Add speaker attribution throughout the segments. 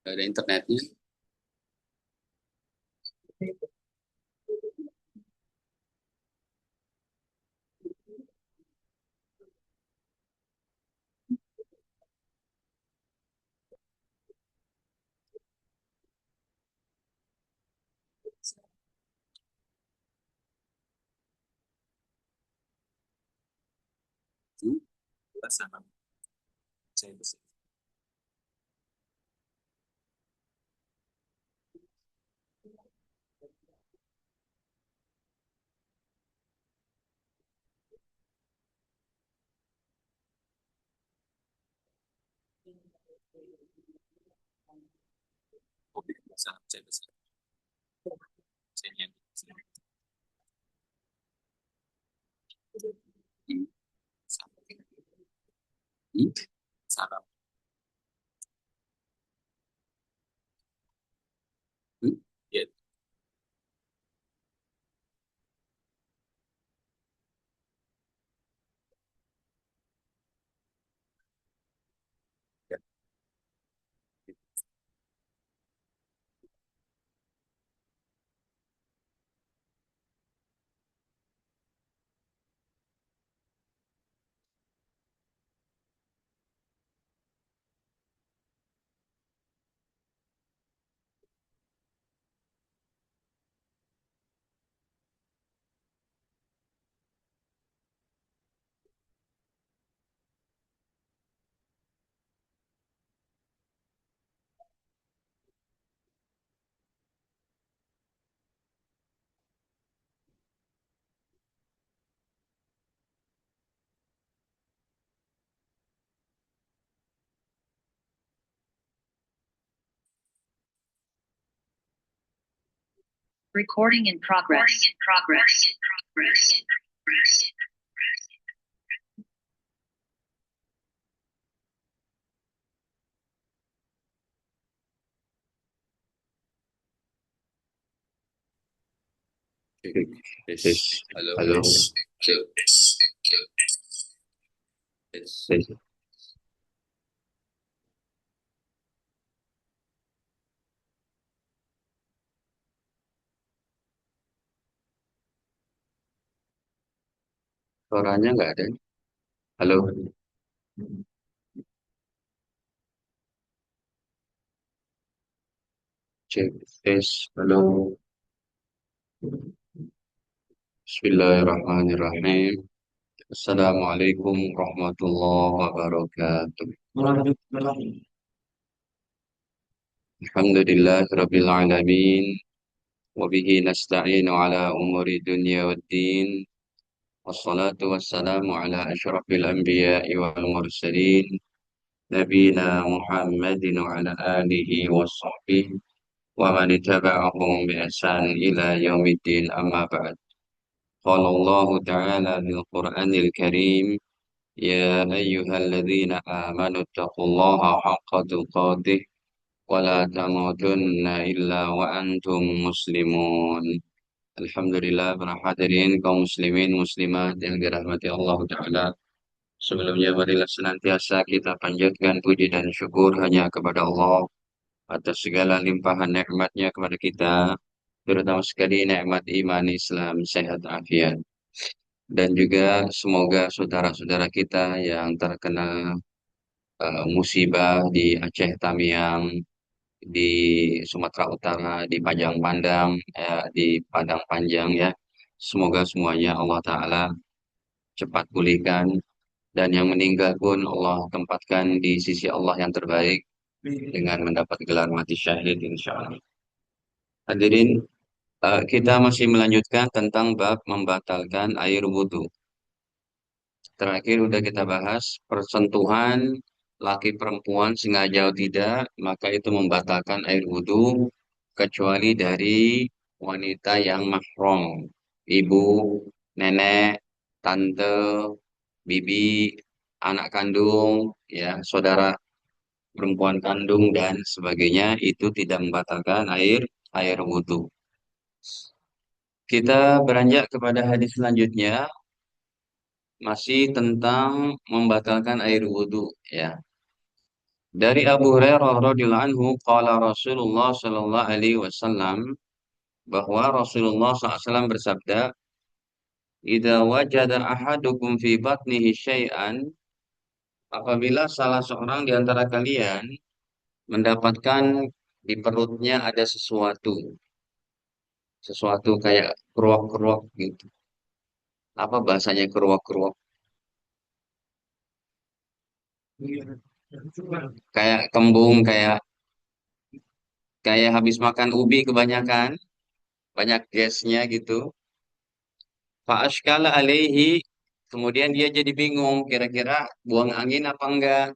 Speaker 1: Nggak ada internetnya. Hmm, hmm, hmm, hmm.
Speaker 2: Recording in progress.
Speaker 1: Oke, tes.
Speaker 3: Tes,
Speaker 1: Halo.
Speaker 3: halo,
Speaker 1: Cek. Tes.
Speaker 3: tes.
Speaker 1: Suaranya nggak ada.
Speaker 3: Halo, cek, tes, halo. Bismillahirrahmanirrahim. Assalamualaikum warahmatullahi wabarakatuh. Alhamdulillahirabbil alamin wa bihi nasta'inu ala umuri dunya waddin. wassalatu wassalamu ala asyrafil anbiya'i wal mursalin nabiyina Muhammadin wa ala alihi wa sahbihi wa man ittaba'ahum bi ihsan ila yaumiddin amma ba'd. Qala Allah ta'ala fil Qur'anil Karim ya ayyuhalladzina amanu taqullaha haqqa tuqatih wa la tamutunna illa wa antum muslimun. Alhamdulillah para hadirin kaum muslimin muslimat yang dirahmati Allah Ta'ala. Sebelumnya marilah senantiasa kita panjatkan puji dan syukur hanya kepada Allah atas segala limpahan nikmatnya kepada kita, terutama sekali nikmat iman Islam sehat afiat. Dan juga semoga saudara-saudara kita yang terkena musibah di Aceh Tamiang, di Sumatera Utara, di Pajang Pandang, di Padang Panjang ya. Semoga semuanya Allah Ta'ala cepat pulihkan dan yang meninggal pun Allah tempatkan di sisi Allah yang terbaik dengan mendapat gelar mati syahid insya Allah. Hadirin, kita masih melanjutkan tentang bab membatalkan air wudhu. Terakhir udah kita bahas persentuhan laki perempuan sengaja atau tidak, maka itu membatalkan air wudhu kecuali dari wanita yang mahram, ibu, nenek, tante, bibi, anak kandung, ya, saudara perempuan kandung dan sebagainya itu tidak membatalkan air wudhu. Kita beranjak kepada hadis selanjutnya masih tentang membatalkan air wudhu ya. Dari Abu Hurairah radhiyallahu anhu qala Rasulullah sallallahu alaihi wasallam bahwa Rasulullah SAW bersabda, "Idza wajada ahadukum fi batnihi syai'an." Apabila salah seorang di antara kalian mendapatkan di perutnya ada sesuatu, sesuatu kayak keruak-keruak gitu. Apa bahasanya keruak-keruak? Kayak kembung, kayak kayak habis makan ubi kebanyakan, banyak gasnya gitu. Fa'ashkala alaihi, kemudian dia jadi bingung, kira-kira buang angin apa enggak,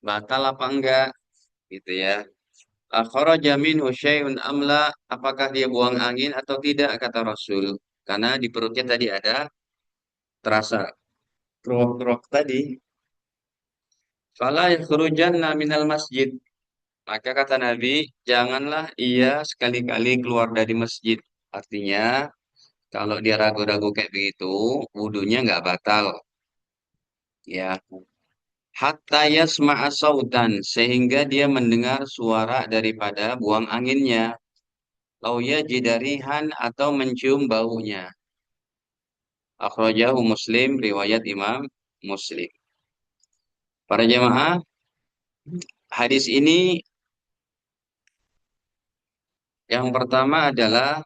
Speaker 3: batal apa enggak, gitu ya. Akharaja minhu syai'un amla, apakah dia buang angin atau tidak, kata Rasul. Karena di perutnya tadi ada terasa keruak-keruak tadi. Fala yakhrujanna minal masjid. Maka kata Nabi, janganlah ia sekali-kali keluar dari masjid. Artinya, kalau dia ragu-ragu kayak begitu, wudhunya nggak batal. Ya, hatta yasma'a sautan, sehingga dia mendengar suara daripada buang anginnya. Lauya jidarihan atau mencium baunya. Akhrajahu Muslim, riwayat Imam Muslim. Para jemaah, hadis ini yang pertama adalah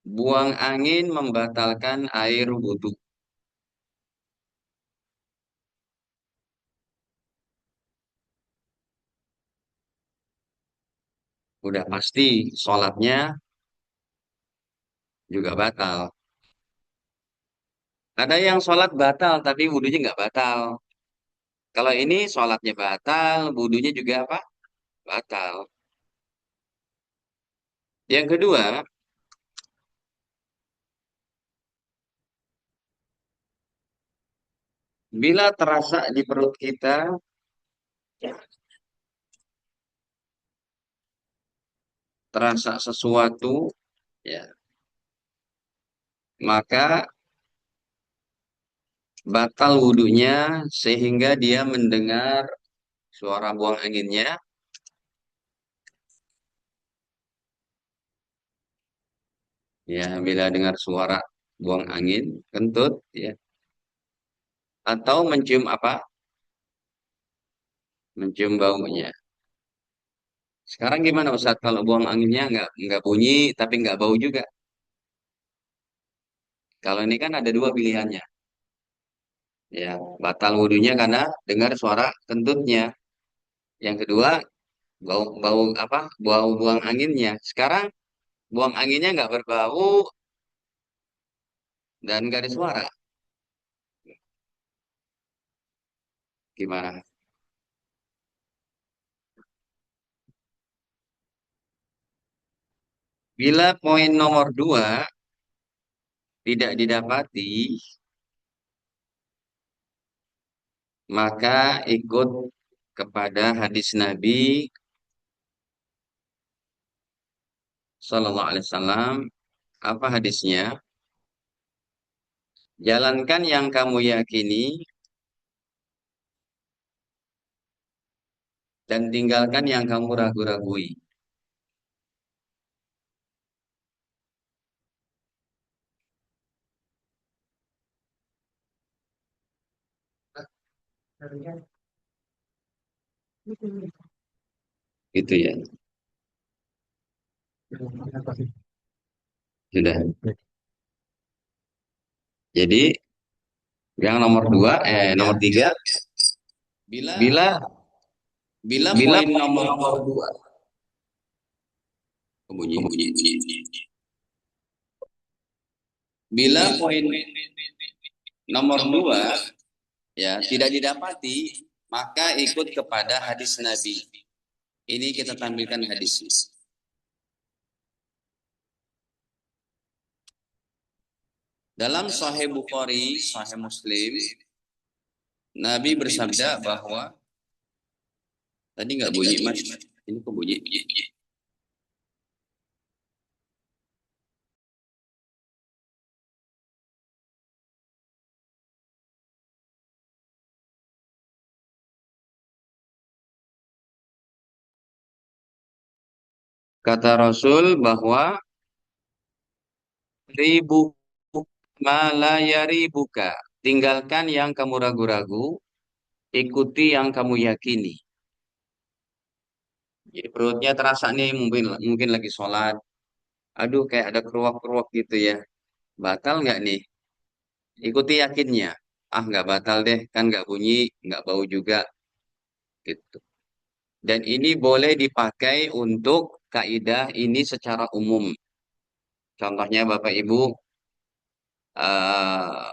Speaker 3: buang angin membatalkan air wudhu. Udah pasti sholatnya juga batal. Ada yang sholat batal tapi wudhunya nggak batal. Kalau ini sholatnya batal, wudhunya juga apa? Batal. Yang kedua, bila terasa di perut kita, terasa sesuatu, ya, maka batal wudhunya sehingga dia mendengar suara buang anginnya. Ya, bila dengar suara buang angin, kentut, ya, atau mencium apa? Mencium baunya. Sekarang gimana Ustaz kalau buang anginnya nggak bunyi tapi nggak bau juga? Kalau ini kan ada dua pilihannya. Ya, batal wudhunya karena dengar suara kentutnya. Yang kedua, bau bau apa? Bau buang anginnya. Sekarang buang anginnya nggak berbau, dan nggak ada suara. Gimana? Bila poin nomor dua tidak didapati, maka ikut kepada hadis Nabi Shallallahu Alaihi Wasallam. Apa hadisnya? Jalankan yang kamu yakini dan tinggalkan yang kamu ragu-ragui. Gitu ya. Sudah. Jadi yang nomor dua, nomor tiga,
Speaker 1: Bila
Speaker 3: bila
Speaker 1: bila
Speaker 3: bila
Speaker 1: poin
Speaker 3: poin
Speaker 1: nomor
Speaker 3: nomor dua,
Speaker 1: bunyi. Bila poin nomor dua ya tidak didapati, maka ikut kepada hadis Nabi. Ini kita tampilkan hadisnya. Dalam Sahih Bukhari, Sahih Muslim, Nabi bersabda bahwa tadi nggak bunyi mas, ini kok bunyi?
Speaker 3: kata Rasul bahwa ribu malayari buka, tinggalkan yang kamu ragu-ragu, ikuti yang kamu yakini. Jadi perutnya terasa nih, mungkin mungkin lagi sholat, aduh kayak ada keruak-keruak gitu ya. Batal nggak nih? Ikuti yakinnya. Ah nggak batal deh, kan nggak bunyi, nggak bau juga gitu. Dan ini boleh dipakai untuk kaidah ini secara umum. Contohnya Bapak Ibu eh,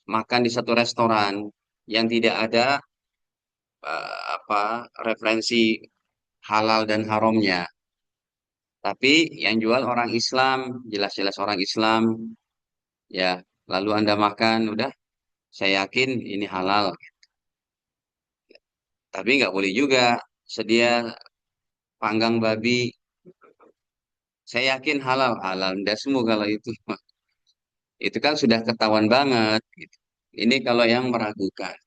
Speaker 3: makan di satu restoran yang tidak ada apa referensi halal dan haramnya. Tapi yang jual orang Islam, jelas-jelas orang Islam, ya. Lalu Anda makan, udah, saya yakin ini halal. Tapi nggak boleh juga sedia panggang babi. Saya yakin halal, halal. Nggak semua kalau itu. Itu kan sudah ketahuan banget. Gitu. Ini kalau yang meragukan.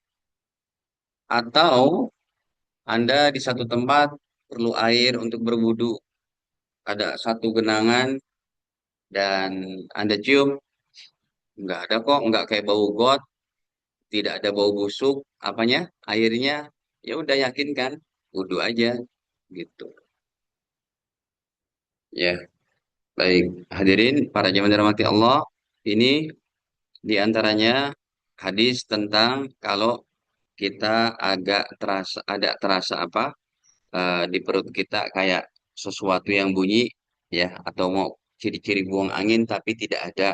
Speaker 3: Atau Anda di satu tempat perlu air untuk berwudu. Ada satu genangan dan Anda cium, nggak ada kok, nggak kayak bau got, tidak ada bau busuk, apanya, airnya, ya udah yakin kan, wudu aja, gitu. Ya, baik. Hadirin, para jemaah dirahmati Allah, ini diantaranya hadis tentang kalau kita agak terasa, ada terasa apa, di perut kita kayak sesuatu yang bunyi, ya, atau mau ciri-ciri buang angin tapi tidak ada,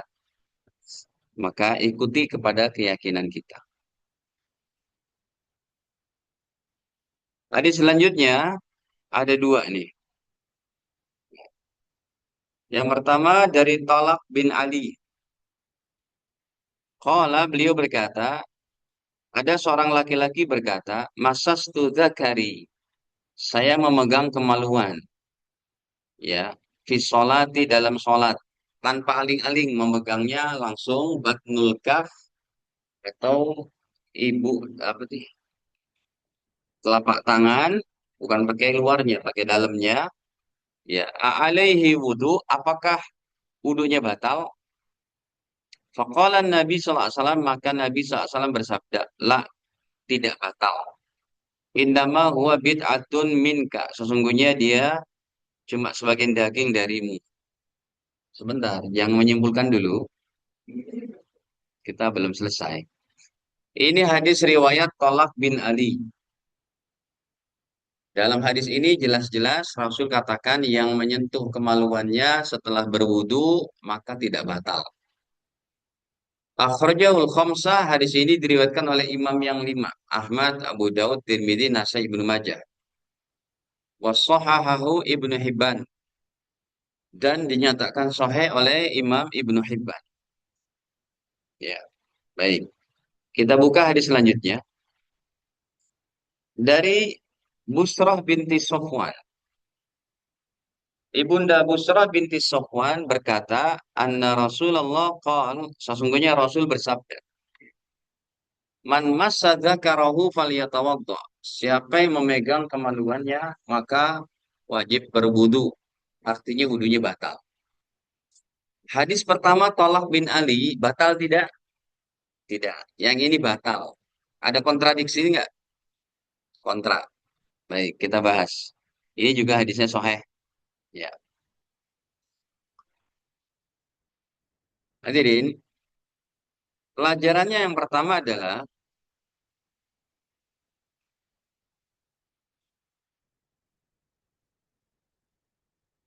Speaker 3: maka ikuti kepada keyakinan kita. Hadis selanjutnya ada dua nih. Yang pertama dari Talak bin Ali. Qala beliau berkata, ada seorang laki-laki berkata, Masastu dzakari. Saya memegang kemaluan, ya, fi sholati dalam sholat. Tanpa aling-aling memegangnya langsung batnul kaf atau ibu apa sih? Telapak tangan, bukan pakai luarnya, pakai dalamnya. Ya, alaihi wudu, apakah wudunya batal? Faqala Nabi SAW, maka Nabi SAW bersabda, la, tidak batal. Indama huwa bid'atun minka. Sesungguhnya dia cuma sebagian daging darimu. Sebentar, yang menyimpulkan dulu. Kita belum selesai. Ini hadis riwayat Talak bin Ali. Dalam hadis ini jelas-jelas Rasul katakan yang menyentuh kemaluannya setelah berwudu maka tidak batal. Akhrajahul khamsah, hadis ini diriwayatkan oleh imam yang lima. Ahmad, Abu Daud, Tirmidzi, Nasai, Ibnu Majah. Wassahahahu Ibnu Hibban. Dan dinyatakan sahih oleh Imam Ibnu Hibban. Ya, baik. Kita buka hadis selanjutnya. Dari Busrah binti Sofwan. Ibunda Busrah binti Sofwan berkata, Anna Rasulullah qal, sesungguhnya Rasul bersabda, Man massa dzakarahu falyatawadda. Siapa yang memegang kemaluannya, maka wajib berwudu. Artinya wudunya batal. Hadis pertama Tolak bin Ali, batal tidak? Tidak. Yang ini batal. Ada kontradiksi nggak? Kontra. Baik, kita bahas. Ini juga hadisnya sahih. Ya. Hadirin, pelajarannya yang pertama adalah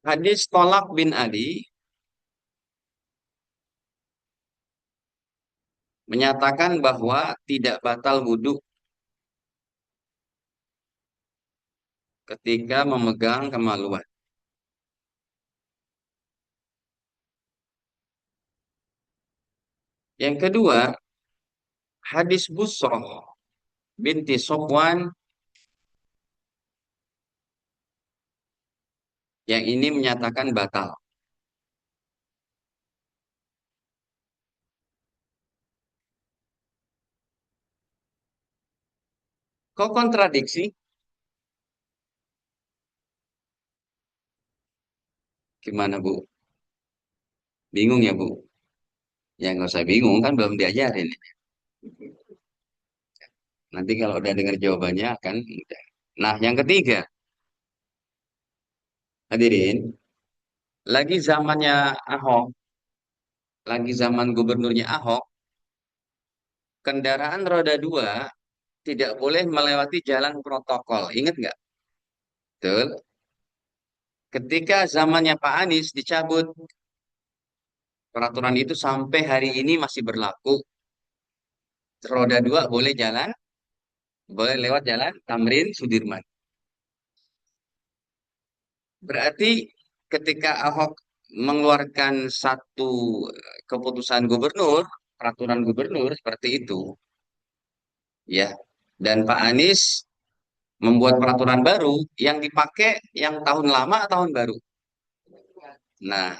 Speaker 3: hadis Tolak bin Ali menyatakan bahwa tidak batal wudhu ketika memegang kemaluan. Yang kedua, hadis Busroh binti Sofwan yang ini menyatakan batal. Kok kontradiksi? Gimana Bu? Bingung ya Bu? Ya nggak usah bingung, kan belum diajarin. Nanti kalau udah dengar jawabannya kan udah. Nah, yang ketiga, hadirin, lagi zamannya Ahok, lagi zaman gubernurnya Ahok, kendaraan roda dua tidak boleh melewati jalan protokol. Ingat nggak? Betul. Ketika zamannya Pak Anies dicabut, peraturan itu sampai hari ini masih berlaku. Roda dua boleh jalan, boleh lewat jalan Tamrin Sudirman. Berarti ketika Ahok mengeluarkan satu keputusan gubernur, peraturan gubernur seperti itu, ya, dan Pak Anies membuat peraturan baru yang dipakai yang tahun lama, tahun baru. Nah,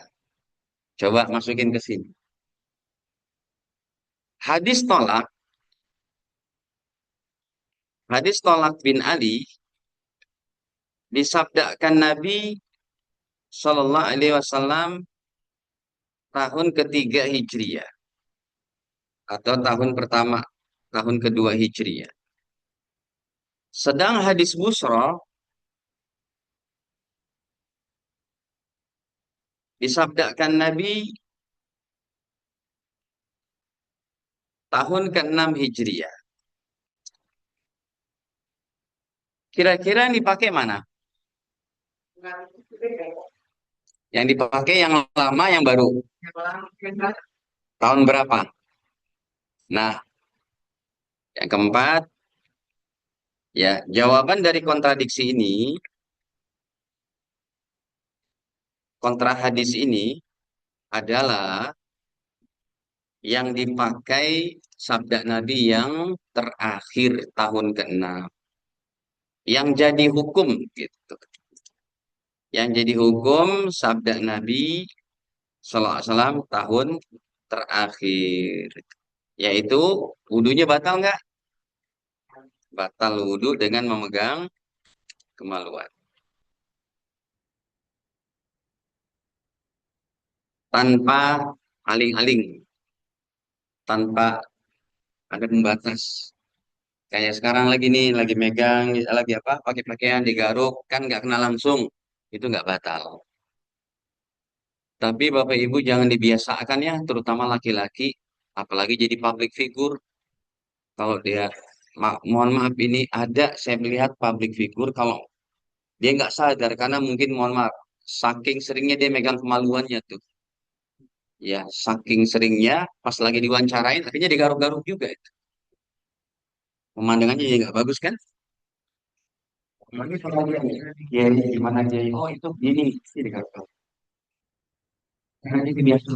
Speaker 3: coba masukin ke sini. Hadis tolak, hadis tolak bin Ali disabdakan Nabi Shallallahu Alaihi Wasallam tahun ketiga Hijriyah atau tahun pertama, tahun kedua Hijriyah. Sedang hadis Busra disabdakan Nabi tahun ke-6 Hijriyah. Kira-kira yang dipakai mana? Yang dipakai yang lama, yang baru. Tahun berapa? Nah, yang keempat, ya, jawaban dari kontradiksi ini, kontra hadis ini adalah yang dipakai sabda Nabi yang terakhir tahun ke-6. Yang jadi hukum gitu. Yang jadi hukum sabda Nabi Sallallahu Alaihi Wasallam tahun terakhir. Yaitu wudhunya batal nggak? Batal wudhu dengan memegang kemaluan. Tanpa aling-aling. Tanpa ada pembatas. Kayak sekarang lagi nih, lagi megang, lagi apa, pakai pakaian digaruk, kan nggak kena langsung. Itu nggak batal. Tapi Bapak Ibu jangan dibiasakan ya, terutama laki-laki, apalagi jadi public figure. Kalau dia, mohon maaf ini ada, saya melihat public figure, kalau dia nggak sadar, karena mungkin mohon maaf, saking seringnya dia megang kemaluannya tuh. Ya, saking seringnya pas lagi diwawancarain akhirnya digaruk-garuk juga. Pemandangannya jadi nggak bagus kan? Apalagi kalau dia gimana dia, oh itu gini, sih digaruk-garuk. Karena itu biasa.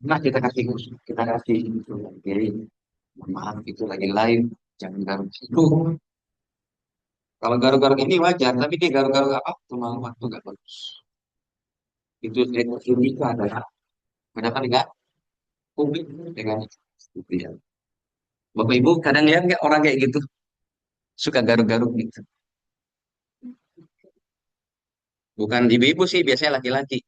Speaker 3: Nah, kita kasih gitu. Jadi, maaf itu lagi live, jangan garuk itu. Kalau garuk-garuk ini wajar, tapi dia garuk-garuk apa? Cuma waktu nggak bagus. Itu ini adalah berhadapan dengan publik dengan itu ya. Bapak Ibu kadang lihat nggak orang kayak gitu suka garuk-garuk gitu. Bukan ibu-ibu sih, biasanya laki-laki.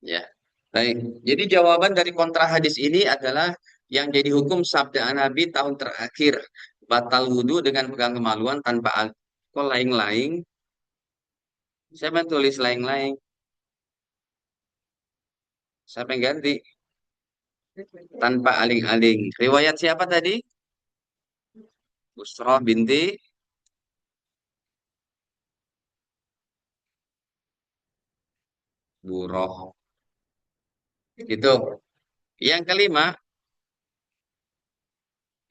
Speaker 3: Ya, baik. Jadi jawaban dari kontra hadis ini adalah yang jadi hukum sabda Nabi tahun terakhir batal wudhu dengan pegang kemaluan tanpa alkohol lain-lain. Siapa yang tulis lain-lain? Siapa yang ganti? Tanpa aling-aling. Riwayat siapa tadi? Busroh binti Buroh. Gitu. Yang kelima,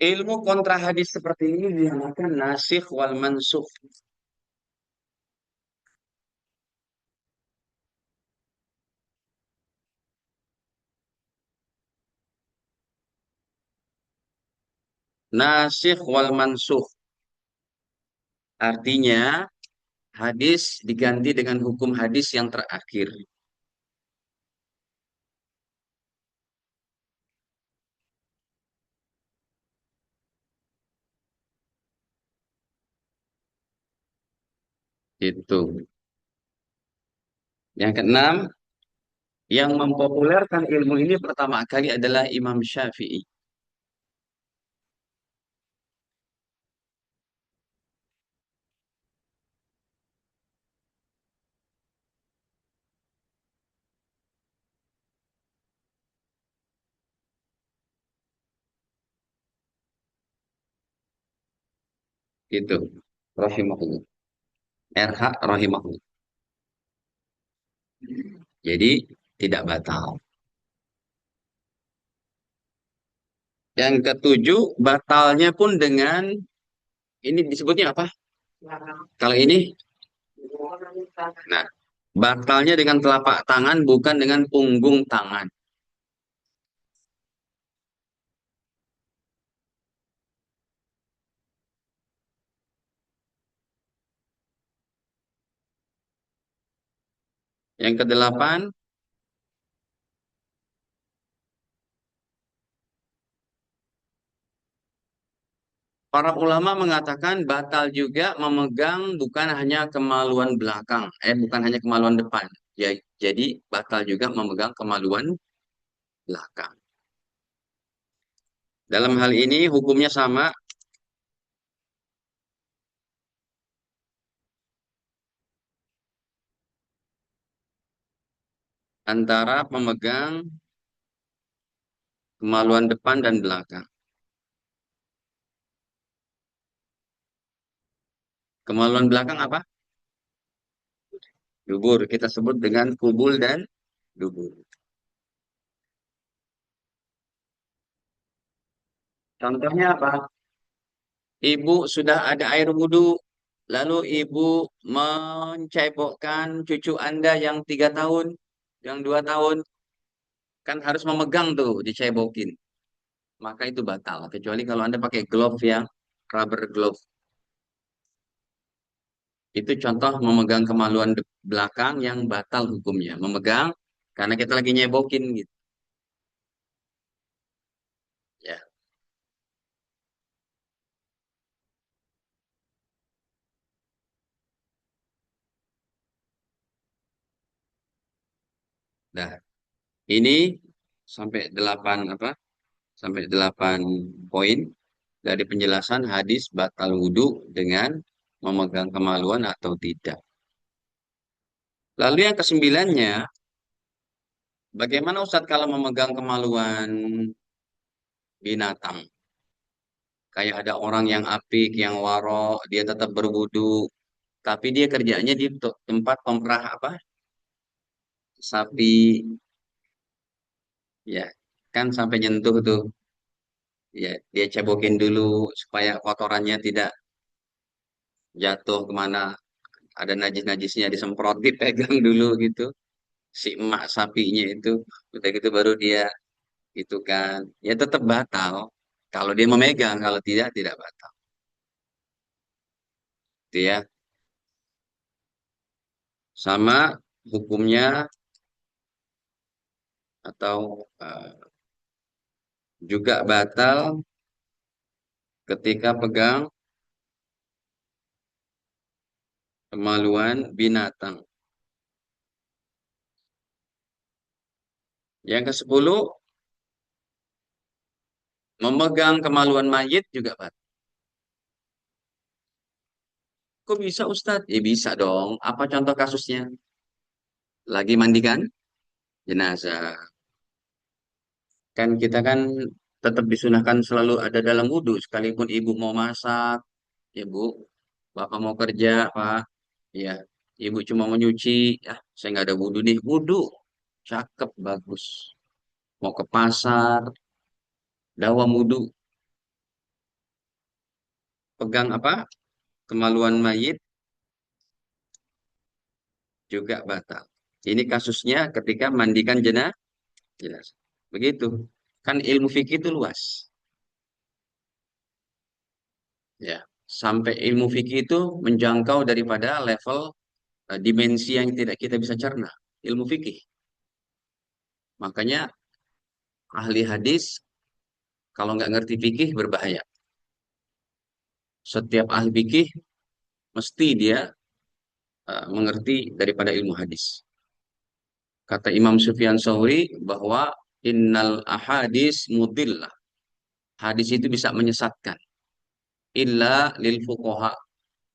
Speaker 3: ilmu kontra hadis seperti ini dinamakan nasikh wal mansukh. Nasikh wal mansukh. Artinya, hadis diganti dengan hukum hadis yang terakhir. Itu. Yang keenam, yang mempopulerkan ilmu ini pertama kali adalah Imam Syafi'i. Itu. Rahimahullah. RH rahimahullah. Jadi, tidak batal. Yang ketujuh, batalnya pun dengan, ini disebutnya apa? Kalau ini, nah, batalnya dengan telapak tangan, bukan dengan punggung tangan. Yang kedelapan, para ulama mengatakan batal juga memegang bukan hanya kemaluan belakang, bukan hanya kemaluan depan. Ya, jadi batal juga memegang kemaluan belakang. Dalam hal ini hukumnya sama antara pemegang kemaluan depan dan belakang. Kemaluan belakang apa? Dubur. Kita sebut dengan kubul dan dubur. Contohnya apa? Ibu sudah ada air wudhu, lalu ibu mencebokkan cucu Anda yang 3 tahun, yang 2 tahun, kan harus memegang tuh, dicebokin. Maka itu batal. Kecuali kalau Anda pakai glove yang rubber glove. Itu contoh memegang kemaluan belakang yang batal hukumnya. Memegang karena kita lagi nyebokin gitu. Ya. Nah, ini sampai 8 apa? Sampai 8 poin dari penjelasan hadis batal wudhu dengan memegang kemaluan atau tidak. Lalu yang kesembilannya, bagaimana Ustadz kalau memegang kemaluan binatang? Kayak ada orang yang apik, yang waro, dia tetap berwudhu, tapi dia kerjanya di tempat pemperah apa? sapi, ya kan sampai nyentuh tuh, ya dia cebokin dulu supaya kotorannya tidak jatuh kemana, ada najis-najisnya disemprot, dipegang dulu gitu, si emak sapinya itu, udah gitu baru dia itu kan, ya tetap batal. Kalau dia memegang, kalau tidak, tidak batal. Itu ya. Sama hukumnya atau juga batal ketika pegang kemaluan binatang. Yang ke-10, memegang kemaluan mayit juga batal. Kok bisa Ustadz? Ya bisa dong. Apa contoh kasusnya? Lagi mandikan jenazah. Kan kita kan tetap disunahkan selalu ada dalam wudhu. Sekalipun ibu mau masak, ya bu, bapak mau kerja, pak, ya, ibu cuma mau nyuci, ya, saya nggak ada wudhu nih. Wudhu, cakep, bagus. Mau ke pasar, dawam wudhu, pegang apa? Kemaluan mayit juga batal. Ini kasusnya ketika mandikan jenazah. Begitu. Kan ilmu fikih itu luas. Ya, sampai ilmu fikih itu menjangkau daripada level dimensi yang tidak kita bisa cerna. Ilmu fikih. Makanya ahli hadis kalau nggak ngerti fikih berbahaya. Setiap ahli fikih mesti dia mengerti daripada ilmu hadis. Kata Imam Sufyan Tsauri bahwa innal ahadis mudillah. Hadis itu bisa menyesatkan. Illa lil fuqaha,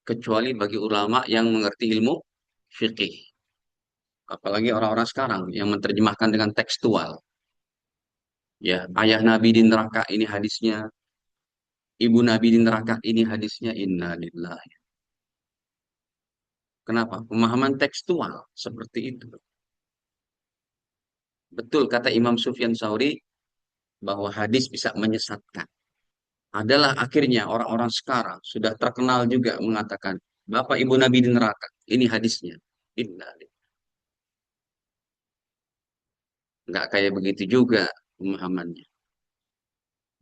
Speaker 3: kecuali bagi ulama yang mengerti ilmu fikih. Apalagi orang-orang sekarang yang menerjemahkan dengan tekstual. Ya, ayah Nabi di neraka ini hadisnya, ibu Nabi di neraka ini hadisnya, innalillahi. Kenapa? Pemahaman tekstual seperti itu. Betul kata Imam Sufyan Tsauri bahwa hadis bisa menyesatkan. Adalah akhirnya orang-orang sekarang sudah terkenal juga mengatakan Bapak Ibu Nabi di neraka. Ini hadisnya. Innalillahi. Nggak kayak begitu juga pemahamannya.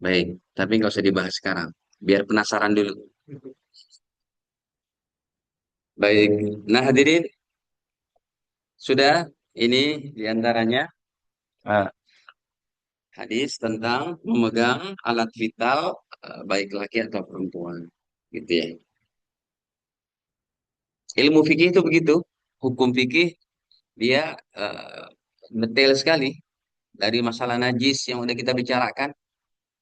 Speaker 3: Baik, tapi nggak usah dibahas sekarang. Biar penasaran dulu. Baik, nah hadirin, sudah ini diantaranya hadis tentang memegang alat vital baik laki atau perempuan. Gitu ya. Ilmu fikih itu begitu. Hukum fikih dia detail sekali dari masalah najis yang udah kita bicarakan,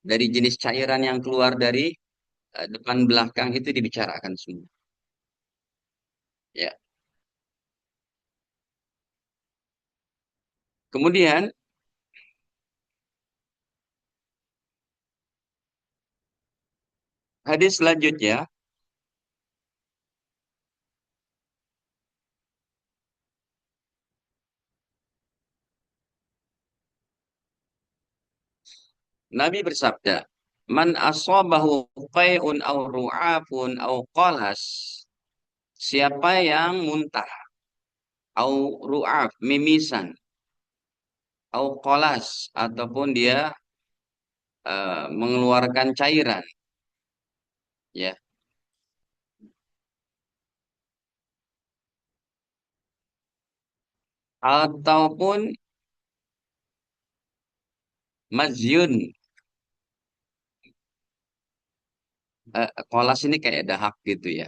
Speaker 3: dari jenis cairan yang keluar dari depan belakang itu dibicarakan semua. Ya. Kemudian hadis selanjutnya, Nabi bersabda, "Man asabahu qai'un aw ru'afun aw qalas." Siapa yang muntah, au ru'af, mimisan, au qalas, ataupun dia mengeluarkan cairan, ya, ataupun mazyun, qalas ini kayak dahak gitu ya.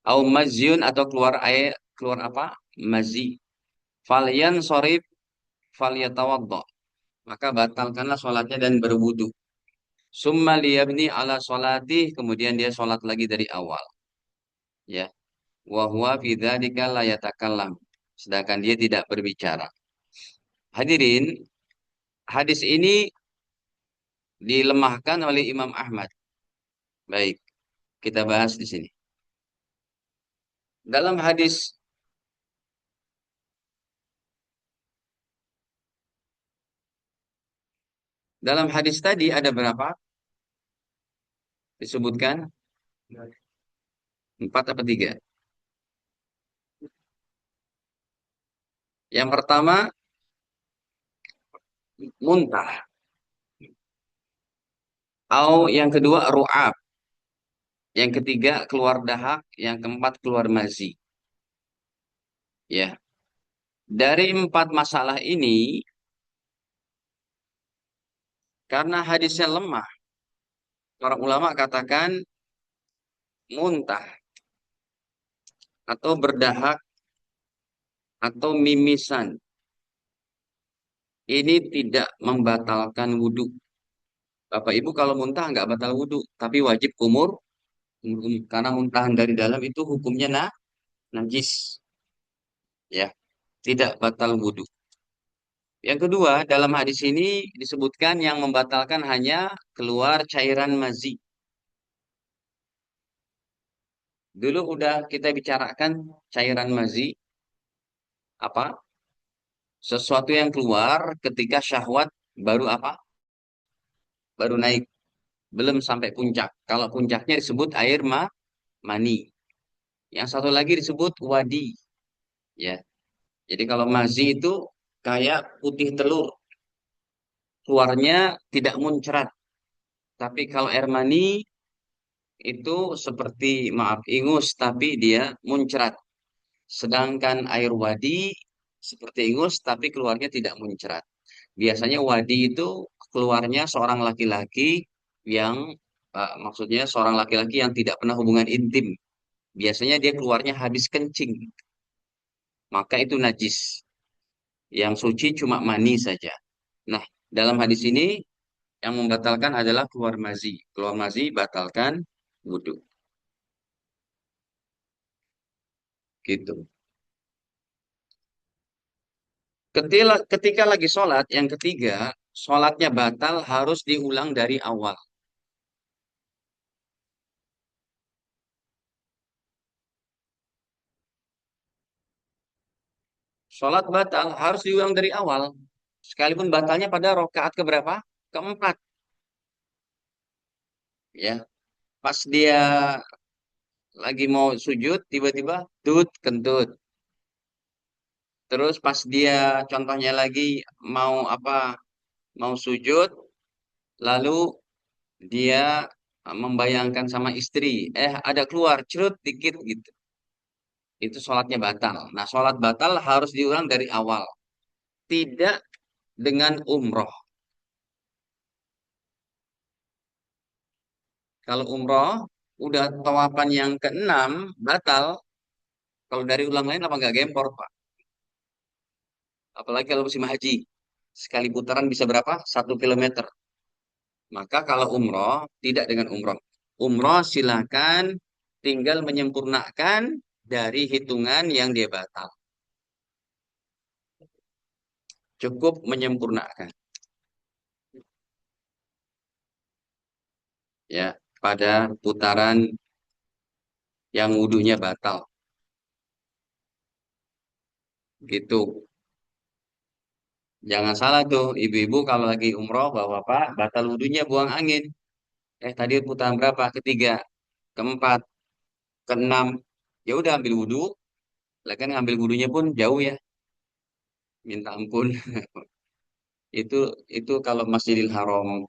Speaker 3: Au mazyun atau keluar air, keluar apa? Mazi. Falyan sorib, falyatawaddo. Maka batalkanlah sholatnya dan berwudu. Summa liyabni ala sholatih, kemudian dia sholat lagi dari awal. Ya, wa huwa fi dzalika la yatakallam. Sedangkan dia tidak berbicara. Hadirin, hadis ini dilemahkan oleh Imam Ahmad. Baik, kita bahas di sini. Dalam hadis Dalam hadis tadi ada berapa? Disebutkan 4 apa 3? Yang pertama muntah, atau yang kedua ru'ab, yang ketiga keluar dahak, yang keempat keluar mazi. Ya, dari 4 masalah ini, karena hadisnya lemah, para ulama katakan muntah atau berdahak atau mimisan ini tidak membatalkan wudhu. Bapak Ibu kalau muntah nggak batal wudhu, tapi wajib karena muntahan dari dalam itu hukumnya najis, ya, tidak batal wudhu. Yang kedua, dalam hadis ini disebutkan yang membatalkan hanya keluar cairan mazi. Dulu udah kita bicarakan cairan mazi apa? Sesuatu yang keluar ketika syahwat baru apa? Baru naik, belum sampai puncak. Kalau puncaknya disebut air mani. Yang satu lagi disebut wadi, ya. Jadi kalau mazi itu kayak putih telur, keluarnya tidak muncrat. Tapi kalau air mani itu seperti, maaf, ingus, tapi dia muncrat. Sedangkan air wadi seperti ingus, tapi keluarnya tidak muncrat. Biasanya wadi itu keluarnya seorang laki-laki yang, maksudnya seorang laki-laki yang tidak pernah hubungan intim. Biasanya dia keluarnya habis kencing, maka itu najis. Yang suci cuma mani saja. Nah, dalam hadis ini yang membatalkan adalah keluar mazi. Keluar mazi batalkan wudhu. Gitu. Ketika lagi sholat, yang ketiga, sholatnya batal harus diulang dari awal. Sholat batal harus diulang dari awal. Sekalipun batalnya pada rokaat keberapa? Keempat. Ya, pas dia lagi mau sujud, tiba-tiba tut kentut. Terus pas dia contohnya lagi mau apa? Mau sujud, lalu dia membayangkan sama istri, ada keluar cerut dikit gitu. Itu sholatnya batal. Nah, sholat batal harus diulang dari awal. Tidak dengan umroh. Kalau umroh, udah tawapan yang keenam, batal. Kalau dari ulang lain apa nggak gempor, Pak? Apalagi kalau musim haji. Sekali putaran bisa berapa? 1 kilometer. Maka kalau umroh, tidak dengan umroh. Umroh silakan tinggal menyempurnakan dari hitungan yang dia batal. Cukup menyempurnakan. Ya, pada putaran yang wudhunya batal. Gitu. Jangan salah tuh, ibu-ibu kalau lagi umroh, bapak-bapak, batal wudhunya buang angin. Tadi putaran berapa? Ketiga, keempat, keenam. Ya udah ambil wudhu. Lah kan ngambil wudhunya pun jauh ya. Minta ampun. Itu itu kalau Masjidil Haram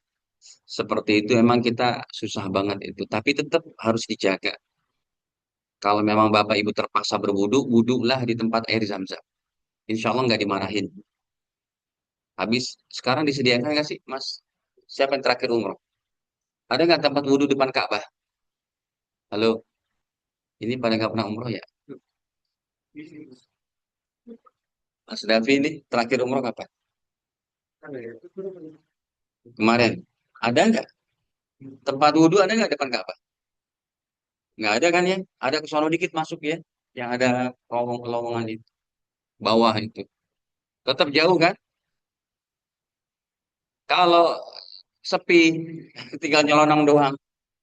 Speaker 3: seperti itu emang kita susah banget itu. Tapi tetap harus dijaga. Kalau memang bapak ibu terpaksa berwudhu, wudhulah di tempat air zam-zam. Insya Allah nggak dimarahin. Habis sekarang disediakan nggak sih, Mas? Siapa yang terakhir umroh? Ada nggak tempat wudhu depan Ka'bah? Halo, ini pada nggak pernah umroh ya? Mas Davi ini terakhir umroh kapan? Kemarin. Ada nggak? Tempat wudhu ada nggak depan Ka'bah? Nggak ada kan ya? Ada ke sono dikit masuk ya? Yang ada lowongan itu. Bawah itu. Tetap jauh kan? Kalau sepi, tinggal nyelonong doang.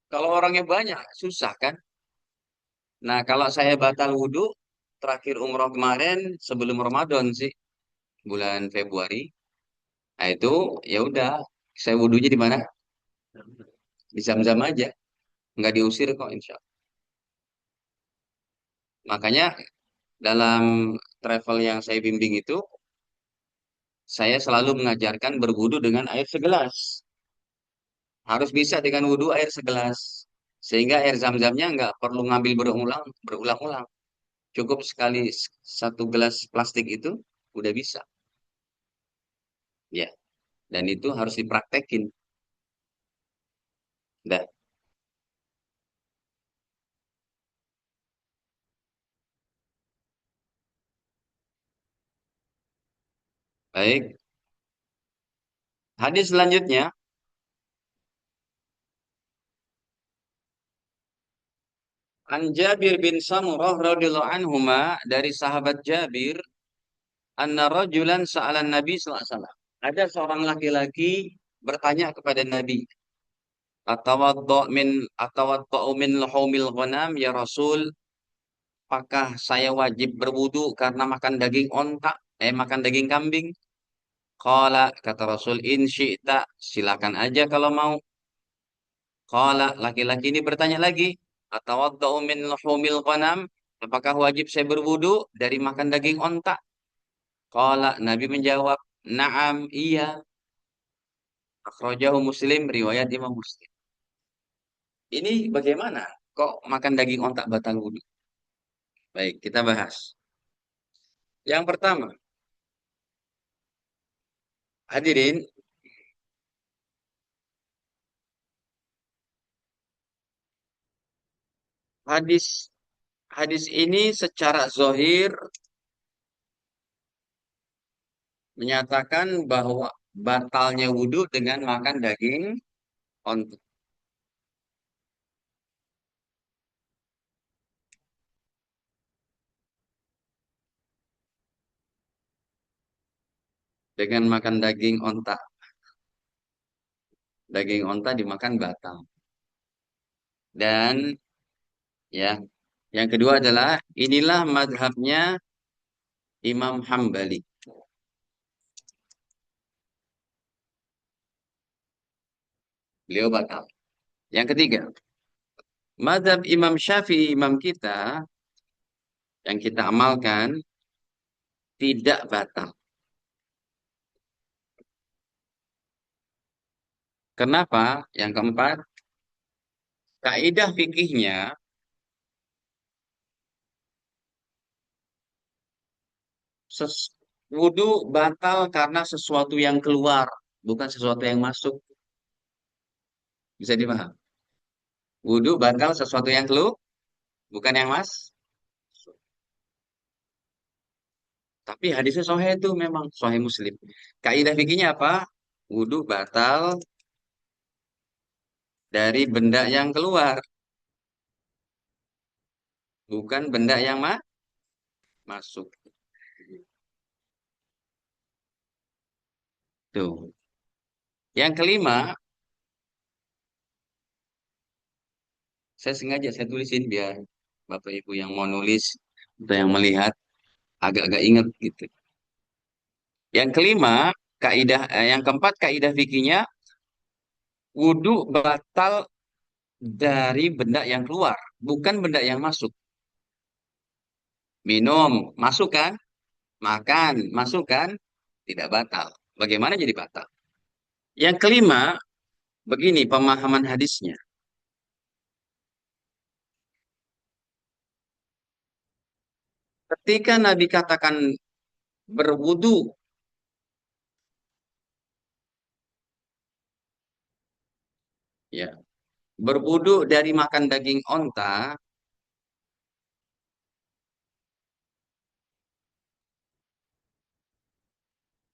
Speaker 3: Kalau orangnya banyak, susah kan? Nah, kalau saya batal wudhu, terakhir umroh kemarin sebelum Ramadan sih, bulan Februari. Nah itu ya udah Saya wudhunya di mana? Di Zam-Zam aja. Nggak diusir kok, insya Allah. Makanya dalam travel yang saya bimbing itu, saya selalu mengajarkan berwudhu dengan air segelas. Harus bisa dengan wudhu air segelas. Sehingga air zam-zamnya nggak perlu ngambil berulang-ulang. Cukup sekali satu gelas plastik itu udah bisa. Ya, dan itu harus dipraktekin. Dah, baik. Hadis selanjutnya, An Jabir bin Samurah radhiyallahu anhuma dari sahabat Jabir, anna rajulan sa'alan Nabi sallallahu alaihi wasallam. Ada seorang laki-laki bertanya kepada Nabi, atawadda'u min luhumil ghanam ya Rasul, apakah saya wajib berwudu karena makan daging onta, makan daging kambing? Qala, kata Rasul, in syi'ta, silakan aja kalau mau. Qala, laki-laki ini bertanya lagi, atawadda'u min luhumil ghanam, apakah wajib saya berwudu dari makan daging onta? Qala, Nabi menjawab, na'am, iya. Akhrajahu Muslim, riwayat Imam Muslim. Ini bagaimana? Kok makan daging ontak batal wudhu? Baik, kita bahas. Yang pertama, hadirin, hadis hadis ini secara zohir menyatakan bahwa batalnya wudhu dengan makan daging onta. Dengan makan daging onta. Daging onta dimakan batal. Dan ya, yang kedua adalah inilah madhabnya Imam Hambali. Beliau batal. Yang ketiga, madhab Imam Syafi'i, imam kita, yang kita amalkan, tidak batal. Kenapa? Yang keempat, kaidah fikihnya, wudu batal karena sesuatu yang keluar, bukan sesuatu yang masuk. Bisa dipaham? Wudu batal sesuatu yang keluar, bukan yang mas. Tapi hadisnya sahih itu memang sahih Muslim. Kaidah fikihnya apa? Wudu batal dari benda yang keluar, bukan benda yang masuk. Tuh. Yang kelima, saya sengaja saya tulisin biar Bapak Ibu yang mau nulis atau yang melihat agak-agak ingat gitu. Yang kelima, yang keempat kaidah fikihnya, wudu batal dari benda yang keluar, bukan benda yang masuk. Minum, masuk kan? Makan, masuk kan? Tidak batal. Bagaimana jadi batal? Yang kelima, begini pemahaman hadisnya. Ketika Nabi katakan berwudu, ya, berwudu dari makan daging onta,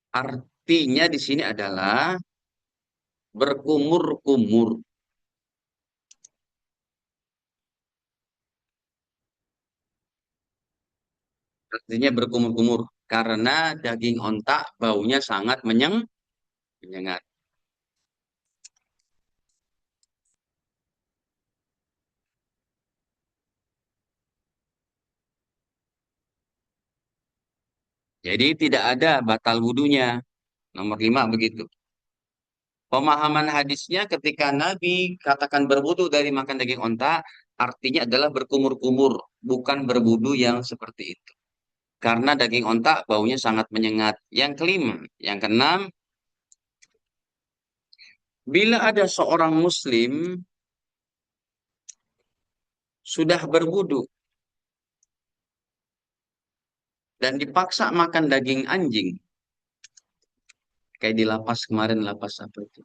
Speaker 3: artinya di sini adalah berkumur-kumur. Artinya berkumur-kumur karena daging onta baunya sangat menyengat. Jadi tidak ada batal wudunya. Nomor 5 begitu. Pemahaman hadisnya ketika Nabi katakan berwudu dari makan daging onta, artinya adalah berkumur-kumur, bukan berwudu yang seperti itu. Karena daging onta baunya sangat menyengat. Yang kelima, yang keenam, bila ada seorang muslim sudah berwudu dan dipaksa makan daging anjing, kayak di lapas kemarin, lapas apa itu?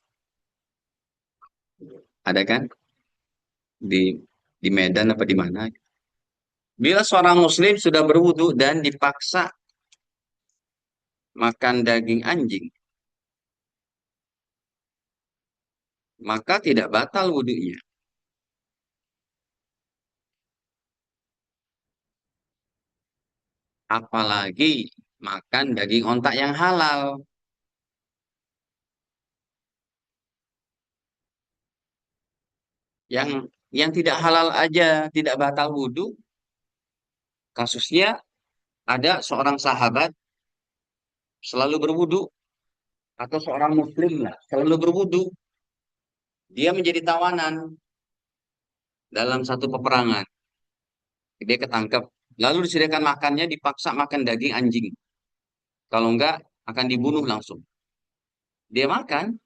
Speaker 3: Ada kan? Di di Medan apa di mana? Bila seorang muslim sudah berwudu dan dipaksa makan daging anjing, maka tidak batal wudunya. Apalagi makan daging ontak yang halal. Yang yang tidak halal aja tidak batal wudhu. Kasusnya ada seorang sahabat selalu berwudhu atau seorang muslim lah selalu berwudhu. Dia menjadi tawanan dalam satu peperangan. Dia ketangkep. Lalu disediakan makannya dipaksa makan daging anjing. Kalau enggak akan dibunuh langsung. Dia makan,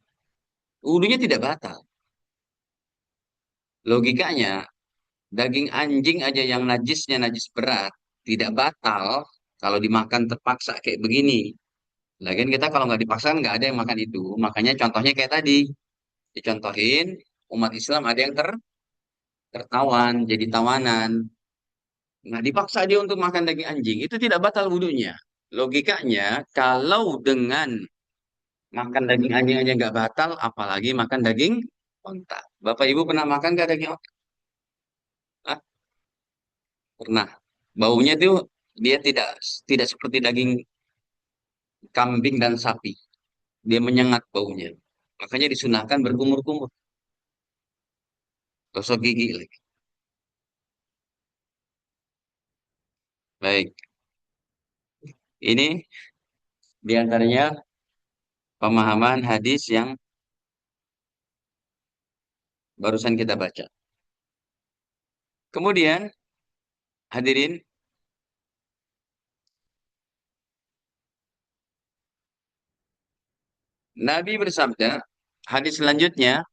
Speaker 3: wudhunya tidak batal. Logikanya daging anjing aja yang najisnya najis berat tidak batal kalau dimakan terpaksa kayak begini. Lagian kita kalau nggak dipaksa kan nggak ada yang makan itu. Makanya contohnya kayak tadi dicontohin umat Islam ada yang tertawan jadi tawanan. Nah dipaksa dia untuk makan daging anjing itu tidak batal wudhunya. Logikanya kalau dengan makan daging anjing aja nggak batal, apalagi makan daging onta. Bapak Ibu pernah makan nggak daging onta? Ah, pernah. Baunya tuh dia tidak tidak seperti daging kambing dan sapi. Dia menyengat baunya. Makanya disunahkan berkumur-kumur. Gosok gigi lagi. Baik. Ini diantaranya pemahaman hadis yang barusan kita baca. Kemudian, hadirin, Nabi bersabda, hadis selanjutnya,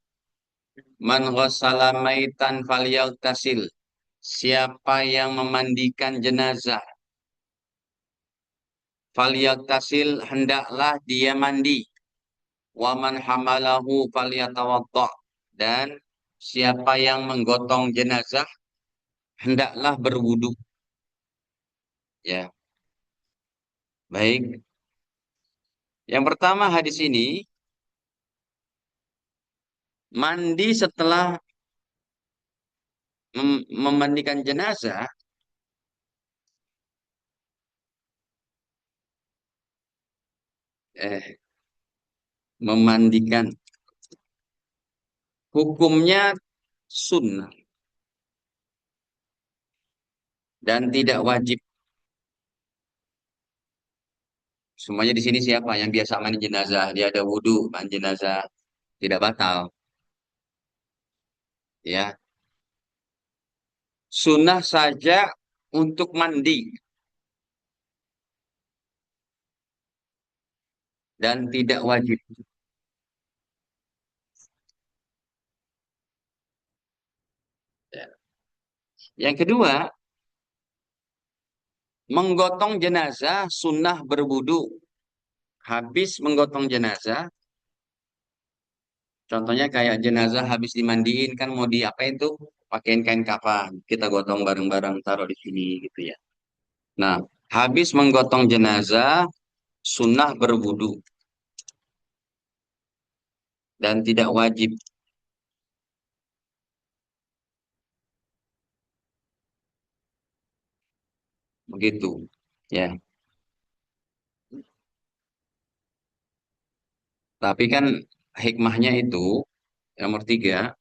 Speaker 3: man ghassala maitan falyagtasil. Siapa yang memandikan jenazah, falyagtasil hendaklah dia mandi. Waman hamalahu falyatawadda. Dan siapa yang menggotong jenazah hendaklah berwudu. Ya, baik. Yang pertama hadis ini mandi setelah memandikan jenazah eh memandikan hukumnya sunnah dan tidak wajib. Semuanya di sini siapa yang biasa mandi jenazah, dia ada wudhu, mandi jenazah tidak batal, ya. Sunnah saja untuk mandi dan tidak wajib. Ya. Yang kedua, menggotong jenazah sunnah berwudhu. Habis menggotong jenazah, contohnya kayak jenazah habis dimandiin kan mau diapain tuh? Pakein kain kafan. Kita gotong bareng-bareng taruh di sini gitu ya. Nah, habis menggotong jenazah sunnah berwudu dan tidak wajib begitu. Ya, tapi kan hikmahnya itu nomor tiga,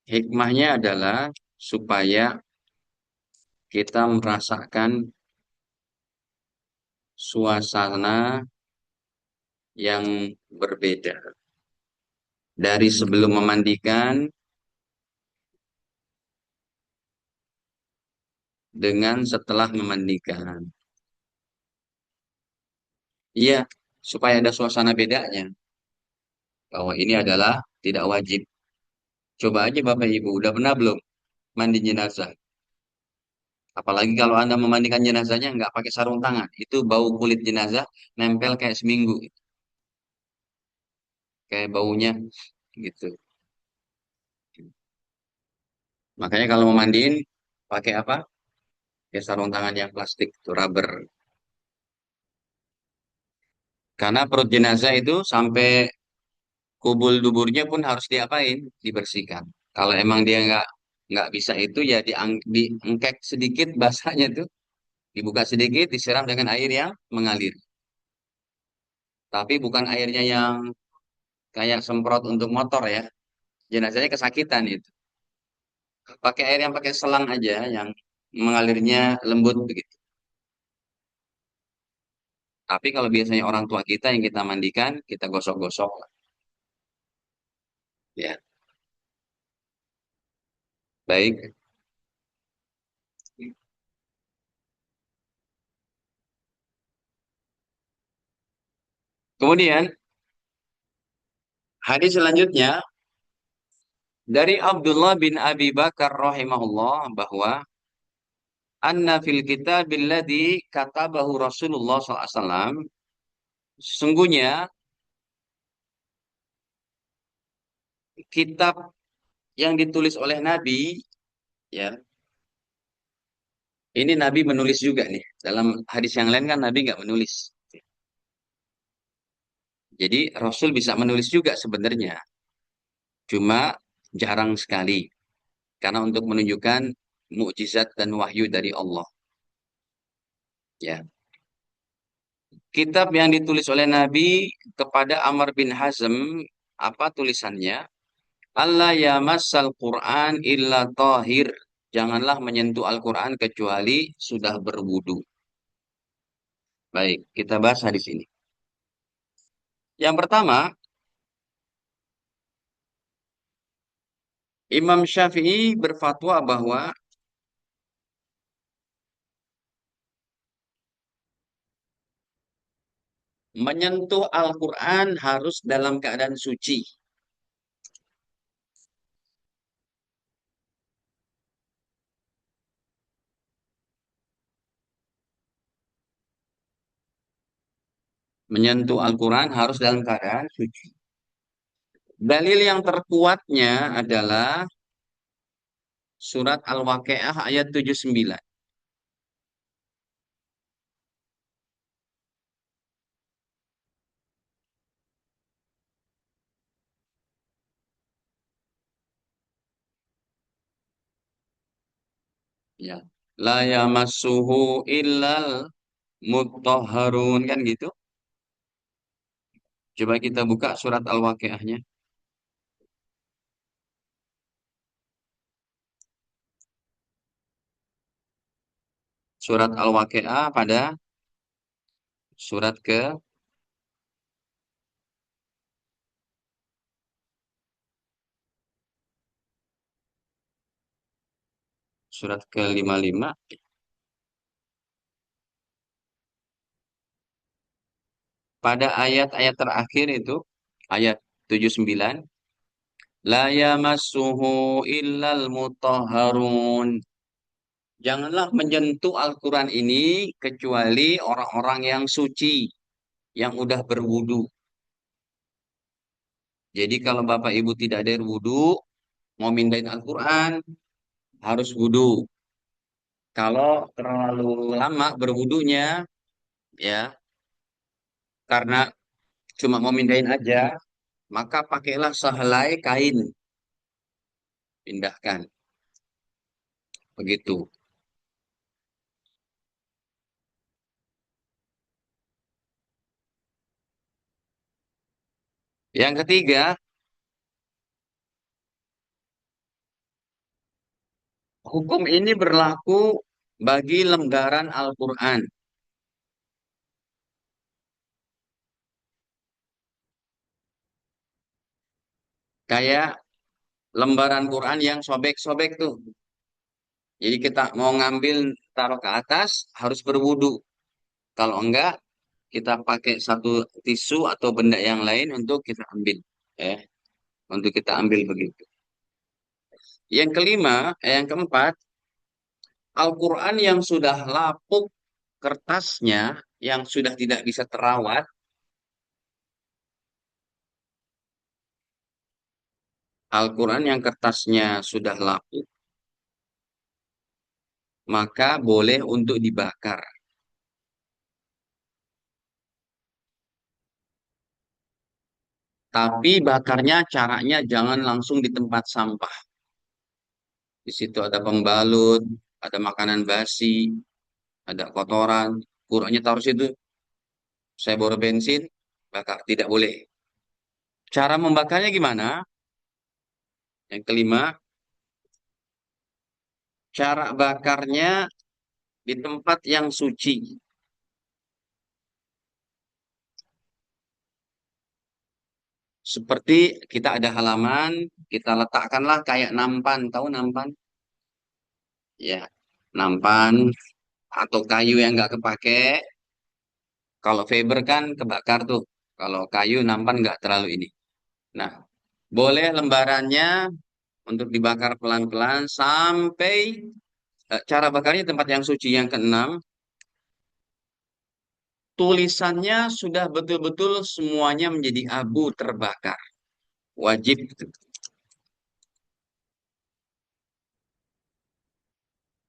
Speaker 3: hikmahnya adalah supaya kita merasakan suasana yang berbeda. dari sebelum memandikan dengan setelah memandikan. Iya, supaya ada suasana bedanya bahwa ini adalah tidak wajib. Coba aja Bapak Ibu, udah pernah belum mandi jenazah? Apalagi kalau Anda memandikan jenazahnya nggak pakai sarung tangan, itu bau kulit jenazah nempel kayak seminggu, kayak baunya gitu. Makanya kalau mau mandiin pakai apa? Ya sarung tangan yang plastik, itu rubber. Karena perut jenazah itu sampai kubul duburnya pun harus diapain? Dibersihkan. Kalau emang dia nggak bisa itu ya diengkek sedikit basahnya tuh, dibuka sedikit, disiram dengan air yang mengalir. Tapi bukan airnya yang kayak semprot untuk motor ya. Jenazahnya kesakitan itu. Pakai air yang pakai selang aja yang mengalirnya lembut begitu. Tapi kalau biasanya orang tua kita yang kita mandikan, kita gosok-gosok lah. Ya, baik. Kemudian hadis selanjutnya dari Abdullah bin Abi Bakar rahimahullah bahwa anna fil kitabil ladzi katabahu Rasulullah SAW, sesungguhnya kitab yang ditulis oleh Nabi, ya, ini Nabi menulis juga nih. Dalam hadis yang lain kan Nabi nggak menulis. Jadi Rasul bisa menulis juga sebenarnya, cuma jarang sekali. Karena untuk menunjukkan mukjizat dan wahyu dari Allah. Ya, kitab yang ditulis oleh Nabi kepada Amr bin Hazm, apa tulisannya? Allah yamassal Quran illa tahir. Janganlah menyentuh Al-Quran kecuali sudah berwudu. Baik, kita bahas hadis ini. Yang pertama, Imam Syafi'i berfatwa bahwa menyentuh Al-Quran harus dalam keadaan suci. Menyentuh Al-Quran harus dalam keadaan suci. Dalil yang terkuatnya adalah surat Al-Waqiah ayat 79. Ya. La yamassuhu illal mutahharun kan gitu. Coba kita buka surat Al-Waqiahnya. Surat Al-Waqiah pada surat ke-55 pada ayat-ayat terakhir itu ayat 79, la yamassuhu illal mutahharun. Janganlah menyentuh Al-Quran ini kecuali orang-orang yang suci, yang udah berwudu. Jadi kalau Bapak Ibu tidak ada wudu, mau mindahin Al-Quran, harus wudu. Kalau terlalu lama berwudunya, ya, karena cuma mau mindahin aja, maka pakailah sehelai kain, pindahkan. Begitu. Yang ketiga, hukum ini berlaku bagi lembaran Al-Quran. Kayak lembaran Quran yang sobek-sobek tuh. Jadi kita mau ngambil taruh ke atas harus berwudu. Kalau enggak kita pakai satu tisu atau benda yang lain untuk kita ambil. Ya, untuk kita ambil begitu. Yang kelima, yang keempat, Al-Quran yang sudah lapuk kertasnya, yang sudah tidak bisa terawat, Al-Quran yang kertasnya sudah lapuk, maka boleh untuk dibakar. Tapi bakarnya caranya jangan langsung di tempat sampah. Di situ ada pembalut, ada makanan basi, ada kotoran. Qurannya taruh situ, saya bawa bensin, bakar. Tidak boleh. Cara membakarnya gimana? Yang kelima, cara bakarnya di tempat yang suci. Seperti kita ada halaman, kita letakkanlah kayak nampan. Tahu nampan? Ya, nampan atau kayu yang nggak kepake. Kalau fiber kan kebakar tuh. Kalau kayu nampan nggak terlalu ini. Nah, boleh lembarannya untuk dibakar pelan-pelan sampai cara bakarnya tempat yang suci. Yang keenam, tulisannya sudah betul-betul semuanya menjadi abu terbakar. Wajib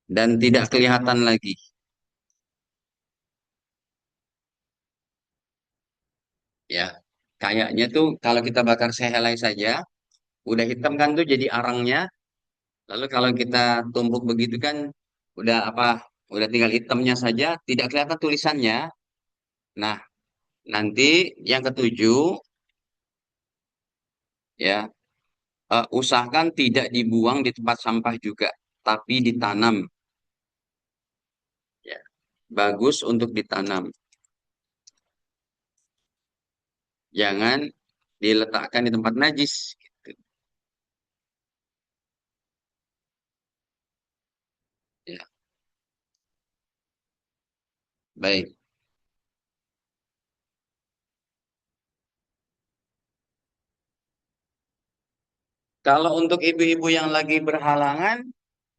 Speaker 3: dan tidak kelihatan lagi. Ya, kayaknya tuh kalau kita bakar sehelai saja, udah hitam kan tuh jadi arangnya. Lalu kalau kita tumbuk begitu kan, udah apa? Udah tinggal hitamnya saja, tidak kelihatan tulisannya. Nah, nanti yang ketujuh, ya, usahakan tidak dibuang di tempat sampah juga, tapi ditanam. Ya, bagus untuk ditanam. Jangan diletakkan di tempat najis. Gitu. Ya, baik. Kalau untuk ibu-ibu yang lagi berhalangan,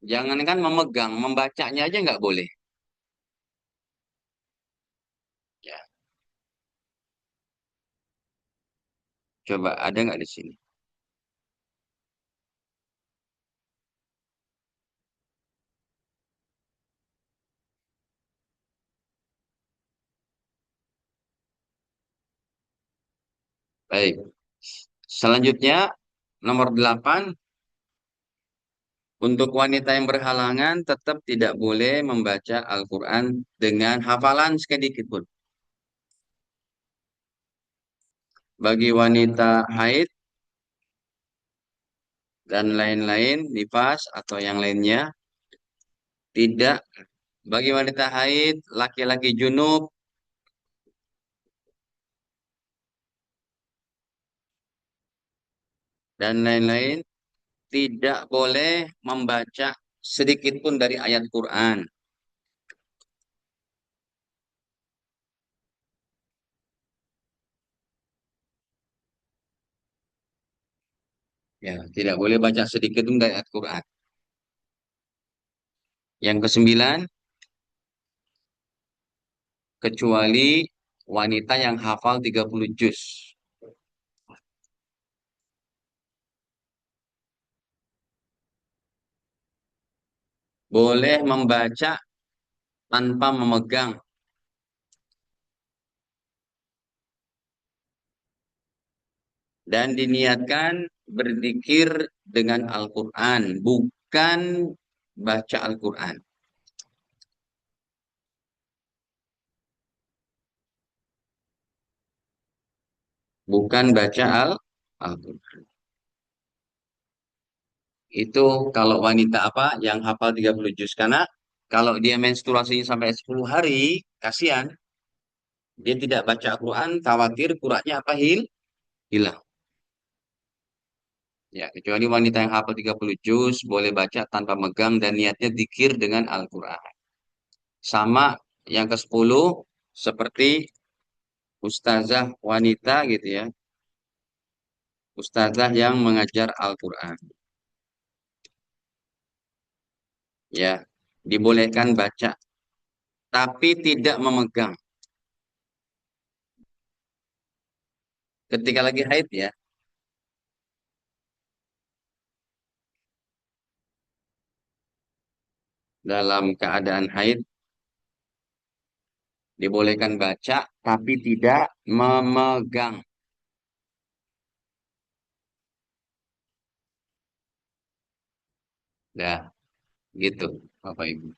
Speaker 3: jangankan memegang, membacanya aja nggak boleh. Ya, coba ada nggak di sini? Baik. Selanjutnya, nomor 8, untuk wanita yang berhalangan tetap tidak boleh membaca Al-Quran dengan hafalan sedikit pun. Bagi wanita haid dan lain-lain, nifas atau yang lainnya, tidak. Bagi wanita haid, laki-laki junub, dan lain-lain, tidak boleh membaca sedikit pun dari ayat Quran. Ya, tidak boleh baca sedikit pun dari ayat Quran. Yang kesembilan, kecuali wanita yang hafal 30 juz. Boleh membaca tanpa memegang dan diniatkan berzikir dengan Al-Quran, bukan baca Al-Quran. Bukan baca Al-Quran. Itu kalau wanita apa yang hafal 30 juz. Karena kalau dia menstruasinya sampai 10 hari, kasihan. Dia tidak baca Al-Quran, khawatir Qurannya apa hilang. Ya, kecuali wanita yang hafal 30 juz boleh baca tanpa megang dan niatnya dzikir dengan Al-Qur'an. Sama yang ke-10 seperti ustazah wanita gitu ya. Ustazah yang mengajar Al-Qur'an. Ya, dibolehkan baca tapi tidak memegang ketika lagi haid ya. Dalam keadaan haid dibolehkan baca tapi tidak memegang. Ya, gitu Bapak Ibu.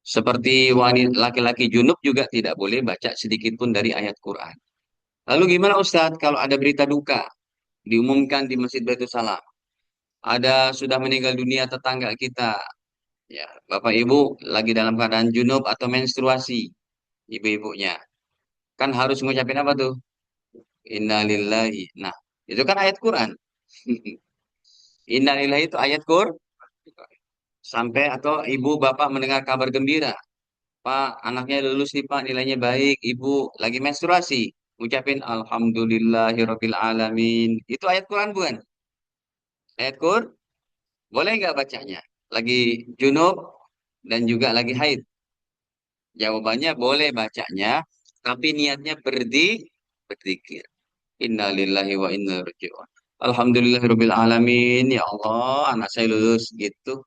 Speaker 3: Seperti wanita laki-laki junub juga tidak boleh baca sedikit pun dari ayat Quran. Lalu gimana Ustadz kalau ada berita duka diumumkan di Masjid Baitul Salam? Ada sudah meninggal dunia tetangga kita. Ya, Bapak Ibu lagi dalam keadaan junub atau menstruasi, ibu-ibunya. Kan harus ngucapin apa tuh? Innalillahi. Nah, itu kan ayat Quran. Innalillahi itu ayat Quran. Sampai atau ibu bapak mendengar kabar gembira. Pak, anaknya lulus nih Pak, nilainya baik. Ibu lagi menstruasi. Ucapin Alhamdulillahirabbil alamin. Itu ayat Quran bukan? Ayat Quran, boleh nggak bacanya? Lagi junub dan juga lagi haid. Jawabannya boleh bacanya, tapi niatnya berzikir. Innalillahi wa inna ilaihi raji'un. Alhamdulillahirabbil alamin. Ya Allah, anak saya lulus gitu.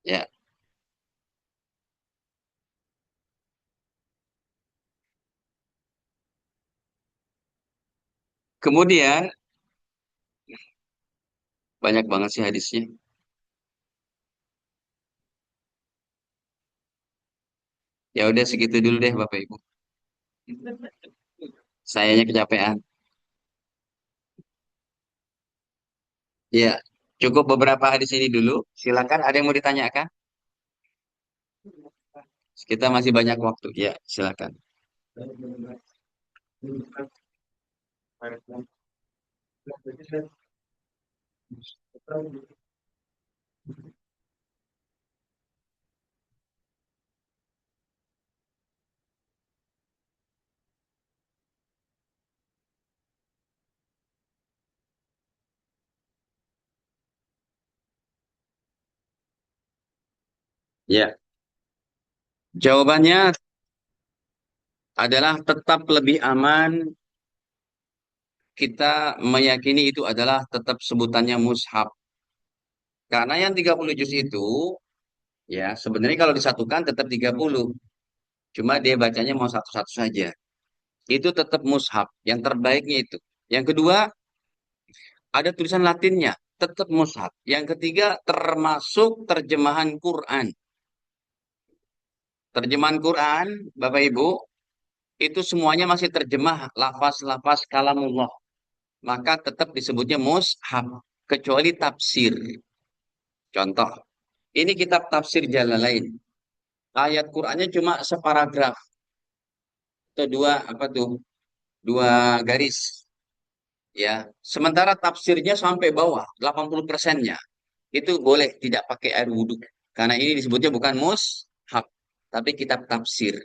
Speaker 3: Ya. Kemudian banyak banget sih hadisnya. Ya udah segitu dulu deh Bapak Ibu. Sayanya kecapean. Ya, cukup beberapa hadis ini dulu. Silakan, ada yang mau ditanyakan? Kita masih banyak waktu. Ya, silakan. Ya, jawabannya adalah tetap lebih aman kita meyakini itu adalah tetap sebutannya mushaf. Karena yang 30 juz itu, ya sebenarnya kalau disatukan tetap 30. Cuma dia bacanya mau satu-satu saja. Itu tetap mushaf. Yang terbaiknya itu. Yang kedua, ada tulisan Latinnya. Tetap mushaf. Yang ketiga, termasuk terjemahan Quran. Terjemahan Quran, Bapak Ibu, itu semuanya masih terjemah lafaz-lafaz kalamullah. Maka tetap disebutnya mushaf. Kecuali tafsir. Contoh, ini kitab tafsir Jalalain. Ayat Qurannya cuma separagraf. Atau dua, apa tuh? Dua garis. Ya, sementara tafsirnya sampai bawah, 80%-nya. Itu boleh tidak pakai air wudhu. Karena ini disebutnya bukan mushaf, tapi kitab tafsir.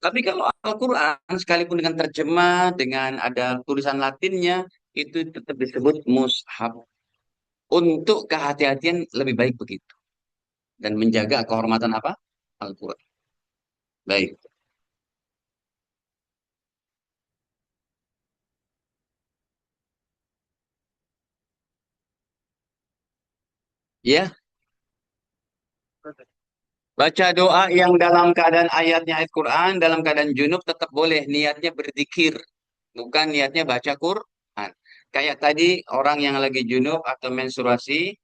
Speaker 3: Tapi kalau Al-Quran, sekalipun dengan terjemah, dengan ada tulisan Latinnya, itu tetap disebut mushaf. Untuk kehati-hatian lebih baik begitu. Dan menjaga kehormatan apa? Al-Quran. Baik. Ya, baca doa yang dalam keadaan ayatnya ayat Quran, dalam keadaan junub tetap boleh. Niatnya berzikir, bukan niatnya baca Quran. Kayak tadi orang yang lagi junub atau menstruasi,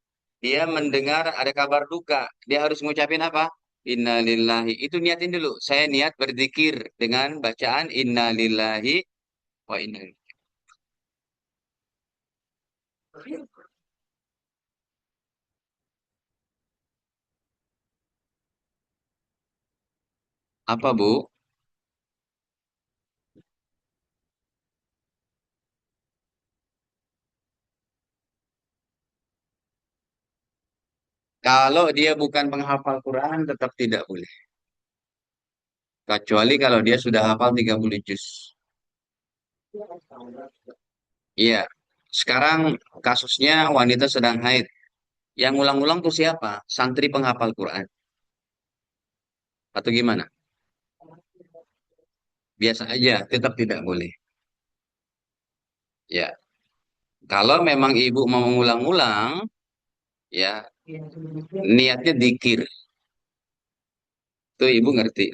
Speaker 3: dia mendengar ada kabar duka. Dia harus ngucapin apa? Innalillahi. Itu niatin dulu. Saya niat berzikir dengan bacaan innalillahi wa inna ilaihi. Apa, Bu? Kalau dia bukan penghafal Quran, tetap tidak boleh. Kecuali kalau dia sudah hafal 30 juz. Iya. Sekarang kasusnya wanita sedang haid. Yang ulang-ulang tuh siapa? Santri penghafal Quran. Atau gimana? Biasa aja, tetap tidak boleh. Ya. Kalau memang ibu mau mengulang-ulang, ya niatnya dikir. Tuh ibu ngerti.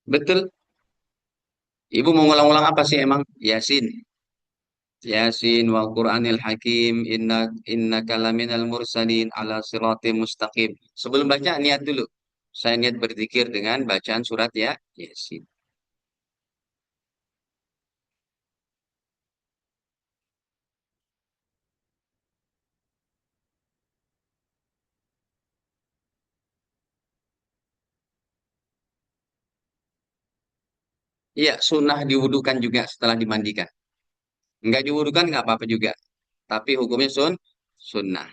Speaker 3: Betul. Ibu mau ngulang-ulang apa sih emang? Yasin. Yasin wal Qur'anil Hakim innaka laminal mursalin ala siratim mustaqim. Sebelum baca niat dulu. Saya niat berzikir dengan bacaan surat ya Yasin. Iya, sunnah diwudukan juga setelah dimandikan. Enggak diwudukan nggak apa-apa juga. Tapi hukumnya sunnah.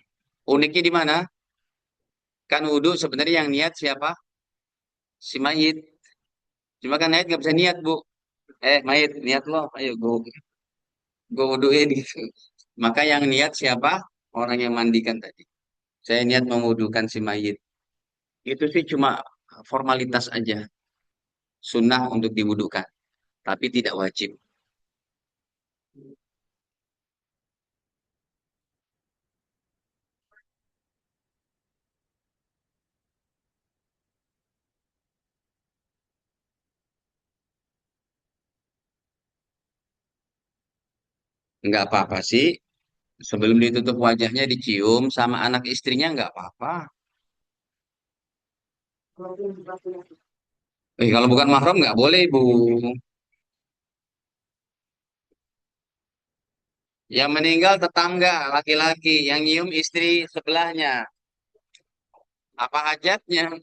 Speaker 3: Uniknya di mana? Kan wudhu sebenarnya yang niat siapa? Si mayit. Cuma kan mayit nggak bisa niat, Bu. Mayit, niat lo. Ayo, gue wuduin gitu. Maka yang niat siapa? Orang yang mandikan tadi. Saya niat mewudukan si mayit. Itu sih cuma formalitas aja. Sunnah untuk diwudukan. Tapi tidak wajib. Nggak apa-apa sih. Sebelum ditutup wajahnya dicium sama anak istrinya nggak apa-apa. Kalau bukan mahram nggak boleh, Bu. Yang meninggal tetangga laki-laki, yang nyium istri sebelahnya. Apa hajatnya?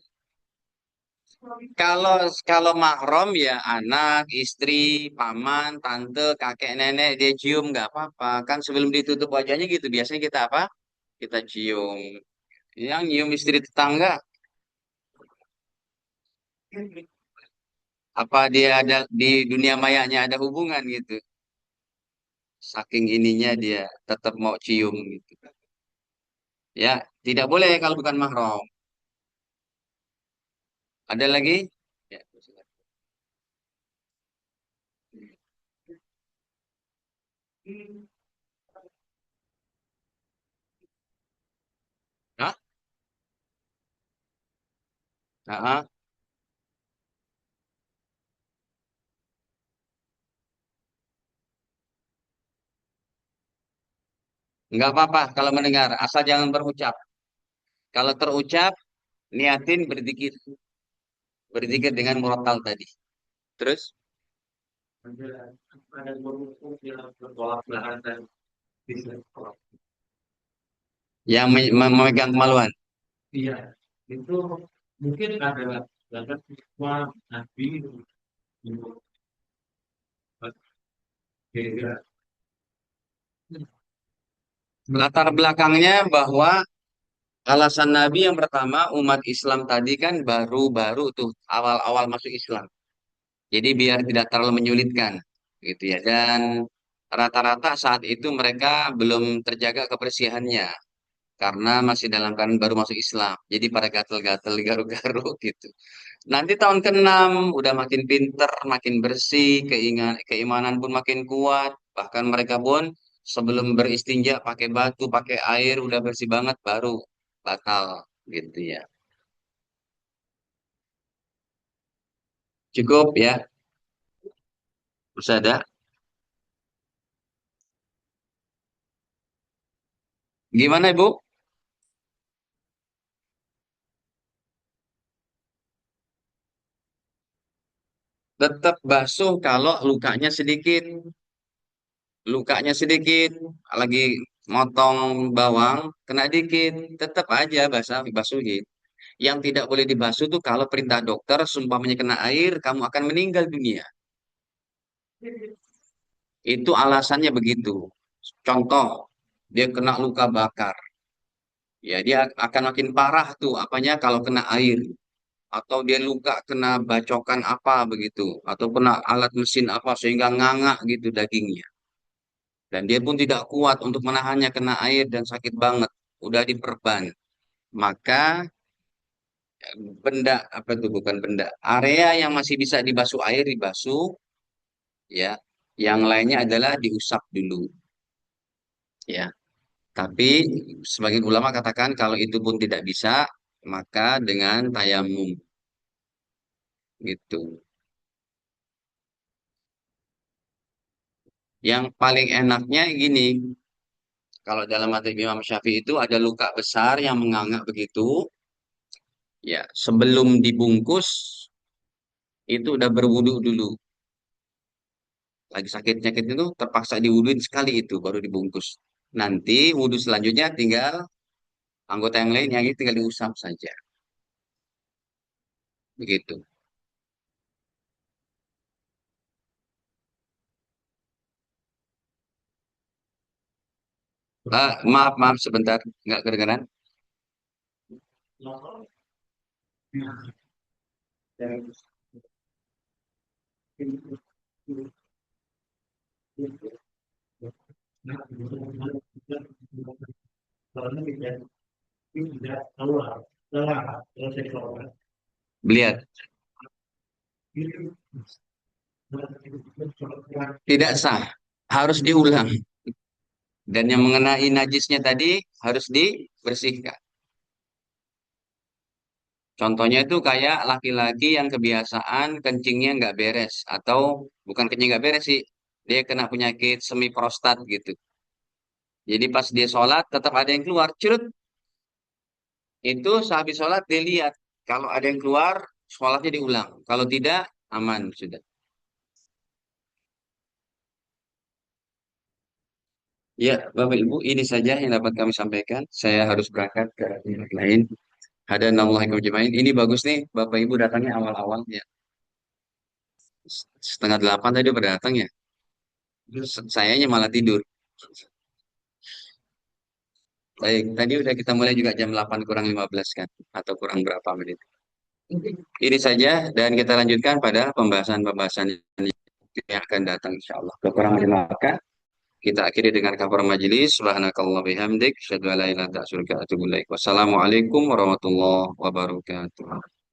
Speaker 3: Kalau kalau mahram ya anak, istri, paman, tante, kakek, nenek dia cium nggak apa-apa. Kan sebelum ditutup wajahnya gitu biasanya kita apa? Kita cium. Yang nyium istri tetangga, apa dia ada di dunia mayanya ada hubungan gitu. Saking ininya dia tetap mau cium gitu. Ya, tidak boleh kalau bukan mahram. Ada lagi? Ya, Hah? Ah, nggak apa-apa kalau mendengar, asal jangan berucap. Kalau terucap, niatin berzikir, berzikir dengan murattal tadi. Terus, yang memegang kemaluan. Latar belakangnya bahwa alasan Nabi yang pertama, umat Islam tadi kan baru-baru tuh awal-awal masuk Islam. Jadi biar tidak terlalu menyulitkan, gitu ya. Dan rata-rata saat itu mereka belum terjaga kebersihannya karena masih dalam keadaan baru masuk Islam. Jadi pada gatel-gatel, garuk-garuk gitu. Nanti tahun ke-6 udah makin pinter, makin bersih, keimanan pun makin kuat. Bahkan mereka pun sebelum beristinja pakai batu, pakai air, udah bersih banget baru batal gitu ya. Cukup ya, Usada. Gimana Ibu? Tetap basuh kalau lukanya sedikit. Lukanya sedikit, lagi motong bawang, kena dikit, tetap aja basuhin. Yang tidak boleh dibasuh tuh kalau perintah dokter, seumpamanya kena air, kamu akan meninggal dunia. Itu alasannya begitu. Contoh, dia kena luka bakar. Ya, dia akan makin parah tuh apanya kalau kena air. Atau dia luka kena bacokan apa begitu. Atau kena alat mesin apa sehingga nganga gitu dagingnya. Dan dia pun tidak kuat untuk menahannya kena air dan sakit banget. Udah diperban. Maka benda, apa itu bukan benda. Area yang masih bisa dibasuh air dibasuh. Ya. Yang lainnya adalah diusap dulu. Ya. Tapi sebagian ulama katakan kalau itu pun tidak bisa, maka dengan tayamum gitu. Yang paling enaknya gini, kalau dalam mazhab Imam Syafi'i itu ada luka besar yang menganga begitu, ya sebelum dibungkus itu udah berwudu dulu. Lagi sakit-sakit itu terpaksa diwuduin sekali itu baru dibungkus. Nanti wudhu selanjutnya tinggal anggota yang lain yang ini tinggal diusap saja. Begitu. Maaf, maaf sebentar, nggak kedengeran. Lihat, tidak sah, harus diulang. Dan yang mengenai najisnya tadi harus dibersihkan. Contohnya itu kayak laki-laki yang kebiasaan kencingnya nggak beres. Atau bukan kencing nggak beres sih. Dia kena penyakit semi prostat gitu. Jadi pas dia sholat tetap ada yang keluar. Curut. Itu sehabis sholat dia lihat. Kalau ada yang keluar, sholatnya diulang. Kalau tidak, aman sudah. Ya, Bapak Ibu, ini saja yang dapat kami sampaikan. Saya harus berangkat ke tempat lain. Ada namulah jemain. Ini bagus nih, Bapak Ibu datangnya awal-awal ya. Setengah delapan tadi udah datang ya. Sayanya malah tidur. Baik, tadi udah kita mulai juga jam 8 kurang 15 kan? Atau kurang berapa menit. Ini saja dan kita lanjutkan pada pembahasan-pembahasan yang akan datang insya Allah. Kurang menyenangkan. Kita akhiri dengan kabar majelis. Subhanakallah bihamdik. Asyhadu an la ilaha illa anta astaghfiruka wa atubu ilaik. Wassalamualaikum warahmatullahi wabarakatuh.